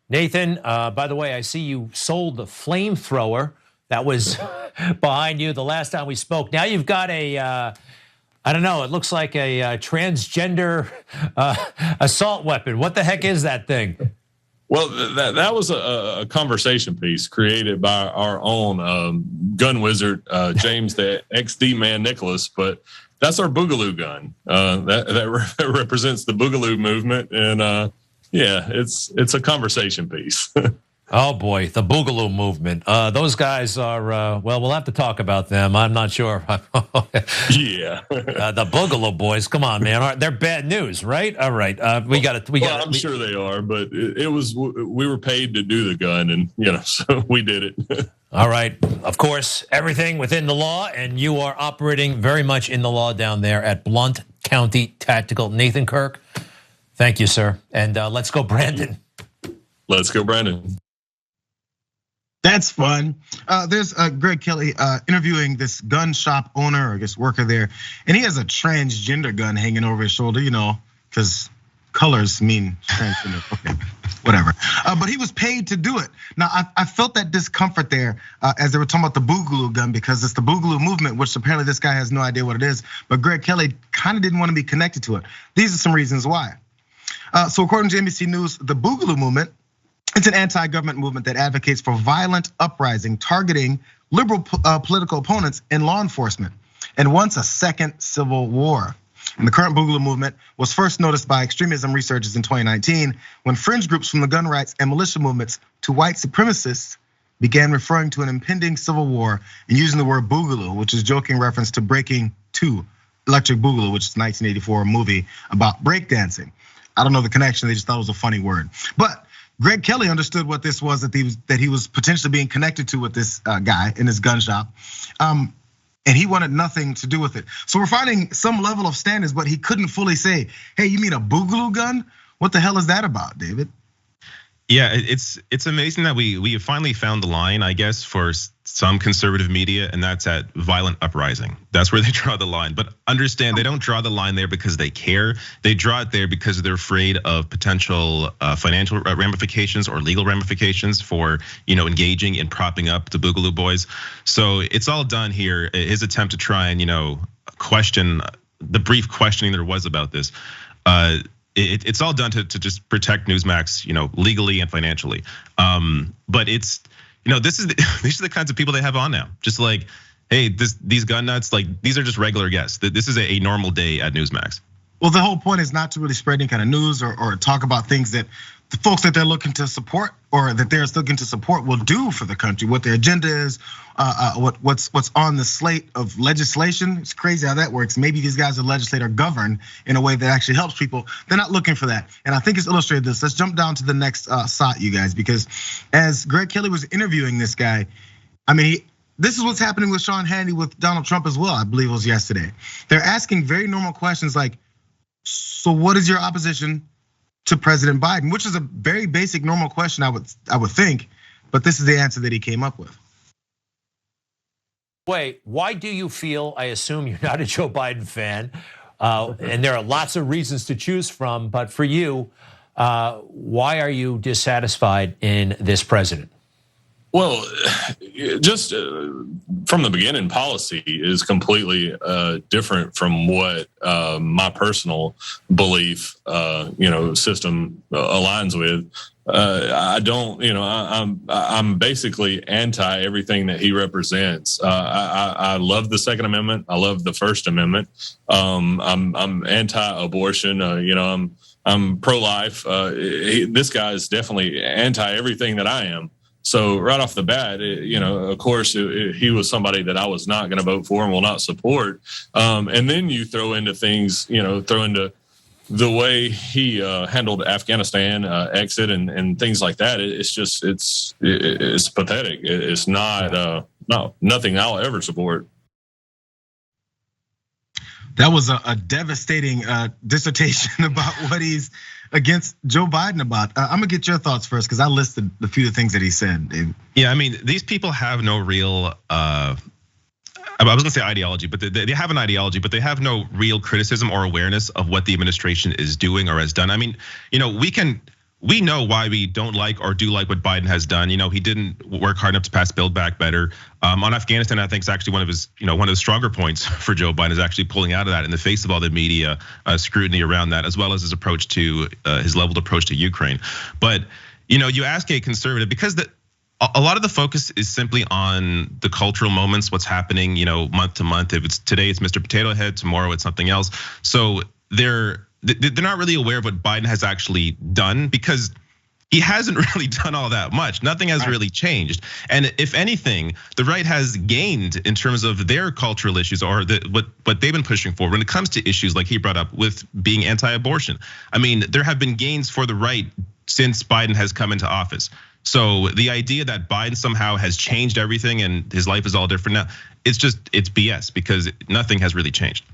Nathan, by the way, I see you sold the flamethrower that was behind you the last time we spoke. Now you've got a, I don't know, it looks like a transgender assault weapon. What the heck is that thing? Well, that was a conversation piece created by our own gun wizard, James, the XD man Nicholas. But that's our Boogaloo gun. That represents the Boogaloo movement, and yeah, it's a conversation piece. Oh boy, the Boogaloo movement. Those guys are, well, we'll have to talk about them. I'm not sure. Yeah. The Boogaloo boys, come on, man. They're bad news, right? All right. We got it. I'm sure they are, but we were paid to do the gun, and, so we did it. All right. Of course, everything within the law, and you are operating very much in the law down there at Blount County Tactical. Nathan Kirk, thank you, sir. And let's go, Brandon. Let's go, Brandon. That's fun. There's Greg Kelly interviewing this gun shop owner, or I guess worker there, and he has a transgender gun hanging over his shoulder, because colors mean transgender. Okay, whatever. But he was paid to do it. Now, I felt that discomfort there as they were talking about the Boogaloo gun, because it's the Boogaloo movement, which apparently this guy has no idea what it is. But Greg Kelly kind of didn't want to be connected to it. These are some reasons why. So according to NBC News, the Boogaloo movement, it's an anti-government movement that advocates for violent uprising, targeting liberal political opponents in law enforcement, and wants a second civil war. And the current Boogaloo movement was first noticed by extremism researchers in 2019, when fringe groups from the gun rights and militia movements to white supremacists began referring to an impending civil war and using the word Boogaloo, which is joking reference to Breaking 2, Electric Boogaloo, which is a 1984 movie about breakdancing. I don't know the connection, they just thought it was a funny word. But Greg Kelly understood what this was, that he was potentially being connected to with this guy in his gun shop. And he wanted nothing to do with it. So we're finding some level of standards, but he couldn't fully say, hey, you mean a Boogaloo gun? What the hell is that about, David? Yeah, it's amazing that we have finally found the line, I guess, for some conservative media, and that's at violent uprising. That's where they draw the line. But understand, they don't draw the line there because they care. They draw it there because they're afraid of potential financial ramifications or legal ramifications for engaging in propping up the Boogaloo boys. So it's all done here. His attempt to try and question the brief questioning there was about this. It's all done to just protect Newsmax, legally and financially. But it's, these are the kinds of people they have on now. Just like, hey, these gun nuts, like these are just regular guests. This is a normal day at Newsmax. Well, the whole point is not to really spread any kind of news or talk about things that the folks that they're looking to support or that they're looking to support will do for the country, what their agenda is, what's on the slate of legislation. It's crazy how that works. Maybe these guys are legislate or govern in a way that actually helps people. They're not looking for that. And I think it's illustrated this. Let's jump down to the next shot, you guys, because as Greg Kelly was interviewing this guy, this is what's happening with Sean Hannity with Donald Trump as well, I believe it was yesterday. They're asking very normal questions like, so what is your opposition to President Biden? Which is a very basic, normal question, I would think, but this is the answer that he came up with. Wait, why do you feel, I assume you're not a Joe Biden fan, and there are lots of reasons to choose from, but for you, why are you dissatisfied in this president? Well, just from the beginning, policy is completely different from what my personal belief, system aligns with. I don't, I'm basically anti everything that he represents. I love the Second Amendment. I love the First Amendment. I'm anti-abortion. I'm pro-life. This guy is definitely anti everything that I am. So right off the bat, of course, he was somebody that I was not going to vote for and will not support. And then you throw into things, throw into the way he handled Afghanistan exit and things like that. It's pathetic. It's not nothing I'll ever support. That was a devastating dissertation about what he's against Joe Biden about. I'm gonna get your thoughts first because I listed a few of the things that he said, Dave. Yeah, these people have no real, I was gonna say ideology, but they have an ideology, but they have no real criticism or awareness of what the administration is doing or has done. we know why we don't like or do like what Biden has done. He didn't work hard enough to pass Build Back Better. On Afghanistan, I think it's actually one of his, one of the stronger points for Joe Biden is actually pulling out of that in the face of all the media scrutiny around that, as well as his approach to his leveled approach to Ukraine. But you ask a conservative, because a lot of the focus is simply on the cultural moments, what's happening, month to month. If it's today, it's Mr. Potato Head. Tomorrow, it's something else. So they're not really aware of what Biden has actually done, because he hasn't really done all that much. Nothing has really changed. And if anything, the right has gained in terms of their cultural issues, or what they've been pushing for when it comes to issues like he brought up with being anti-abortion. I mean, there have been gains for the right since Biden has come into office. So the idea that Biden somehow has changed everything and his life is all different now, it's BS, because nothing has really changed.